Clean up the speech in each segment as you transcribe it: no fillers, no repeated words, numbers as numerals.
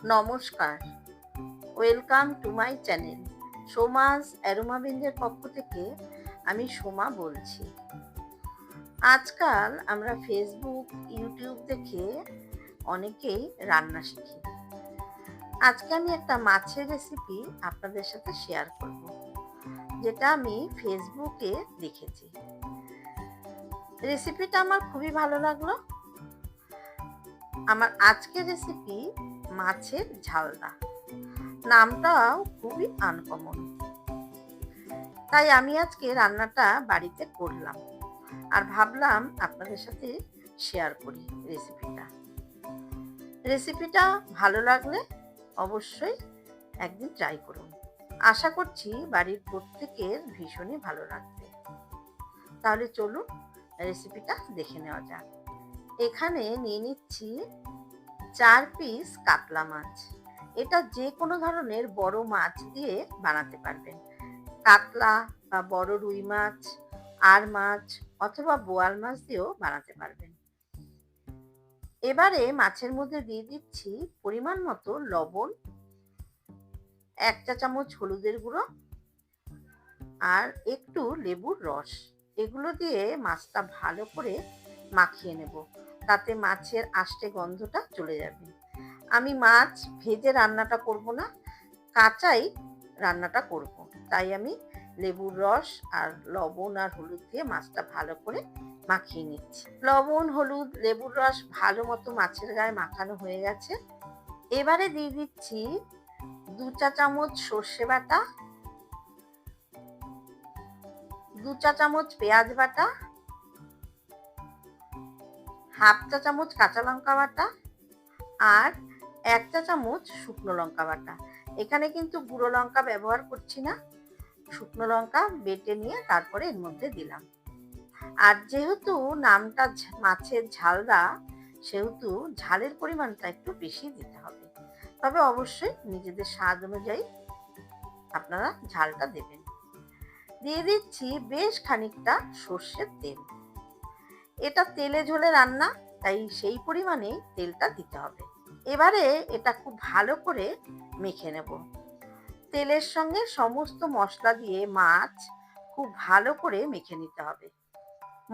নমস্কার, welcome to my channel. সোমাস অ্যারোমাবিন্দের পক্ষ থেকে আমি সোমা বলছি। আজকাল আমরা ফেসবুক, ইউটিউব দেখে অনেকেই রান্না শিখি। আজকে আমি একটা মাছের রেসিপি আপনাদের সাথে শেয়ার করব, যেটা আমি ফেসবুকে দেখেছি। রেসিপিটা আমার খুবই ভালো লাগলো। আমার আজকের রেসিপি মাছের ঝালদা। নামটাও খুবই আনকমন, তাই আমি আজকে রান্নাটা বাড়িতে করলাম আর ভাবলাম আপনাদের সাথে শেয়ার করি রেসিপিটা। রেসিপিটা ভালো লাগলে অবশ্যই একদিন ট্রাই করুন। আশা করছি বাড়ির প্রত্যেকের ভীষণই ভালো লাগবে। তাহলে চলুন রেসিপিটা দেখে নেওয়া যাক। এখানে নিয়ে নিচ্ছি 4 পিস কাতলা মাছ। এটা যে কোনো ধরনের বড় মাছ দিয়ে বানাতে পারবেন। কাতলা বা বড় রুই মাছ, আর মাছ অথবা বোয়াল মাছ দিয়েও বানাতে পারবেন। এবারে মাছের মধ্যে দিয়ে দিচ্ছি পরিমাণ মতো লবণ, 1 চা চামচ হলুদের গুঁড়ো আর একটু লেবুর রস। এগুলো দিয়ে মাছটা ভালো করে মাখিয়ে নেব, তাতে মাছের আষ্টে গন্ধটা চলে যাবে। আমি মাছ ভেজে রান্নাটা করব না, কাঁচাই রান্নাটা করব, তাই আমি লেবুর রস আর লবণ আর হলুদ দিয়ে মাছটা ভালো করে মাখিয়ে নিচ্ছি। লবণ, হলুদ, লেবুর রস ভালো মতো মাছের গায়ে মাখানো হয়ে গেছে। এবারে দিয়ে দিচ্ছি 2 চা চামচ সর্ষে বাটা, 2 চা চামচ পেঁয়াজ বাটা, হাফ চা চামচ কাঁচা লঙ্কা বাটা আর 1 চা চামচ শুকনো লঙ্কা বাটা। এখানে কিন্তু গুঁড়ো লঙ্কা ব্যবহার করছি না, শুকনো লঙ্কা বেটে নিয়ে তারপরে এর মধ্যে দিলাম। আর যেহেতু নামটা মাছের ঝালদা, সেহেতু ঝালের পরিমাণটা একটু বেশি দিতে হবে। তবে অবশ্যই নিজেদের স্বাদ অনুযায়ী আপনারা ঝালটা দেবেন। দিয়ে দিচ্ছি বেশ খানিকটা সর্ষের তেল। এটা তেলে ঝোলে রান্না, তাই সেই পরিমাণেই তেলটা দিতে হবে। এবারে এটা খুব ভালো করে মেখে নেব। তেলের সঙ্গে সমস্ত মশলা দিয়ে মাছ খুব ভালো করে মেখে নিতে হবে।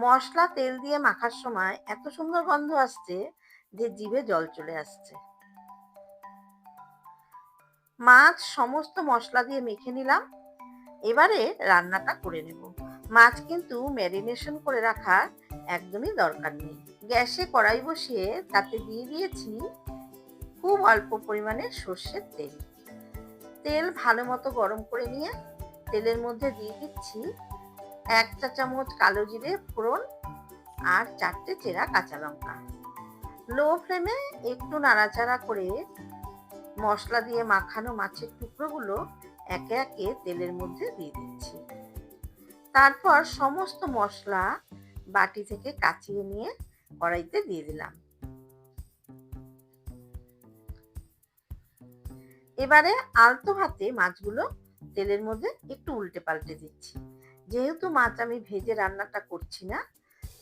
মশলা তেল দিয়ে মাখার সময় এত সুন্দর গন্ধ আসছে যে জিভে জল চলে আসছে। মাছ সমস্ত মশলা দিয়ে মেখে নিলাম। এবারে রান্নাটা করে নেব। মাছ কিন্তু ম্যারিনেশন করে রাখার একদমই দরকার নেই। গ্যাসে কড়াই বসিয়ে তাতে দিয়ে দিয়েছি খুব অল্প পরিমাণে সর্ষের তেল। তেল ভালো মতো গরম করে নিয়ে তেলের মধ্যে দিয়ে দিচ্ছি 1 চা চামচ কালো জিরে ফোড়ন আর 4টে চেরা কাঁচা লঙ্কা। লো ফ্লেমে একটু নাড়াচাড়া করে মশলা দিয়ে মাখানো মাছের টুকরোগুলো একে একে তেলের মধ্যে দিয়ে দিচ্ছি। তারপর সমস্ত মশলা বাটি থেকে কাচিয়ে নিয়ে কড়াইতে দিয়ে দিলাম। এবারে আলতো হাতে মাছগুলো তেলের মধ্যে একটু উল্টে পাল্টে দিচ্ছি। যেহেতু মাছ আমি ভেজে রান্নাটা করছি না,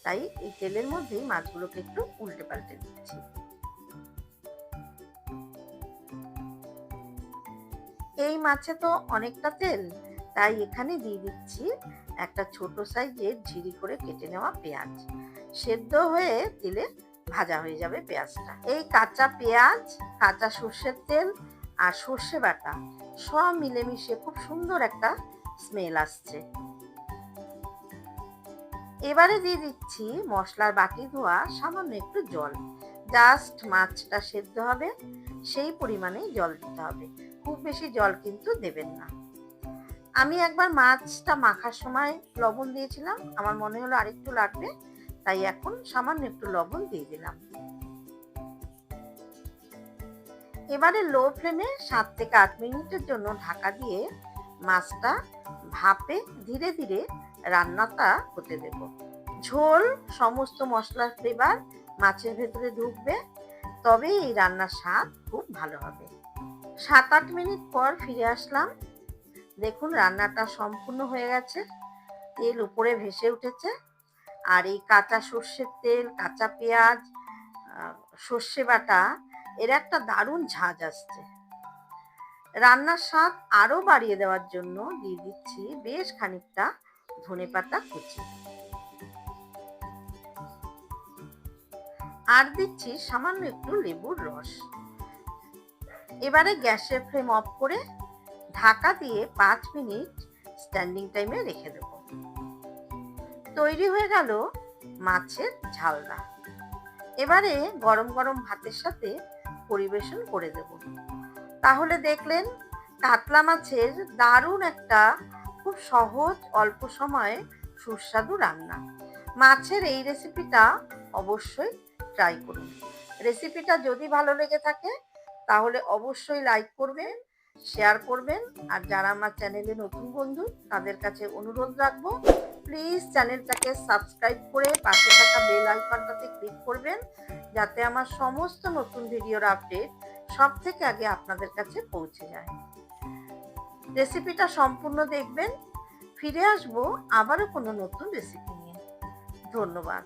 তাই এই তেলের মধ্যেই মাছগুলোকে একটু উল্টে পাল্টে দিচ্ছি। এই মাছে তো অনেকটা তেল, তাই এখানে দিয়ে দিচ্ছি একটা ছোট সাইজের ঝিরি করে কেটে নেওয়া পেঁয়াজ। সেদ্ধ হয়ে তেলে ভাজা হয়ে যাবে পেঁয়াজটা। এই কাঁচা পেঁয়াজ, কাঁচা সর্ষের তেল আর সর্ষে বাটা সব মিলেমিশে খুব সুন্দর একটা স্মেল আসছে। এবারে দিয়ে দিচ্ছি মশলার বাটি ধোয়া সামান্য একটু জল। জাস্ট মাছটা সেদ্ধ হবে সেই পরিমাণে জল দিতে হবে, খুব বেশি জল কিন্তু দেবেন না। আমি একবার মাছটা মাখার সময় লবণ দিয়েছিলাম, আমার মনে হলো আরেকটু লাগবে, তাই এখন সামান্য একটু লবণ দিয়ে দিলাম। এবারে লো ফ্লেমে 7 থেকে 8 মিনিটের জন্য ঢাকা দিয়ে মাছটা ভাপে ধীরে ধীরে রান্নাটা হতে দেব। ঝোল, সমস্ত মশলার ফ্লেভার মাছের ভেতরে ঢুকবে, তবে এই রান্নার স্বাদ খুব ভালো হবে। 7-8 মিনিট পর ফিরে আসলাম। দেখুন রান্নাটা সম্পূর্ণ হয়ে গেছে, তেল উপরে ভেসে উঠেছে। আর এই কাঁচা সর্ষের তেল, কাঁচা পেঁয়াজ, সর্ষে বাটা এর একটা দারুণ ঝাঁজ আসছে। রান্নার স্বাদ আরো বাড়িয়ে দেওয়ার জন্য দিয়ে দিচ্ছি বেশ খানিকটা ধনেপাতা কুচি, আর দিচ্ছি সামান্য একটু লেবুর রস। এবারে গ্যাসের ফ্লেম অফ করে ঢাকা দিয়ে 5 মিনিট স্ট্যান্ডিং টাইমে রেখে দেব। তৈরি হয়ে গেল মাছের ঝালদা। এবারে গরম গরম ভাতের সাথে পরিবেশন করে দেব। তাহলে দেখলেন কাতলা মাছের দারুণ একটা খুব সহজ অল্প সময়ে সুস্বাদু রান্না। মাছের এই রেসিপিটা অবশ্যই ট্রাই করুন। রেসিপিটা যদি ভালো লেগে থাকে তাহলে অবশ্যই লাইক করবেন, শেয়ার করবেন, আর যারা আমার চ্যানেলে নতুন বন্ধু তাদের কাছে অনুরোধ রাখবো প্লিজ চ্যানেলটাকে সাবস্ক্রাইব করে পাশে থাকা বেল আইকনটাতে ক্লিক করবেন, যাতে আমার সমস্ত নতুন ভিডিওর আপডেট সব থেকে আগে আপনাদের কাছে পৌঁছে যায়। রেসিপিটা সম্পূর্ণ দেখবেন। ফিরে আসবো আবারও কোনো নতুন রেসিপি নিয়ে। ধন্যবাদ।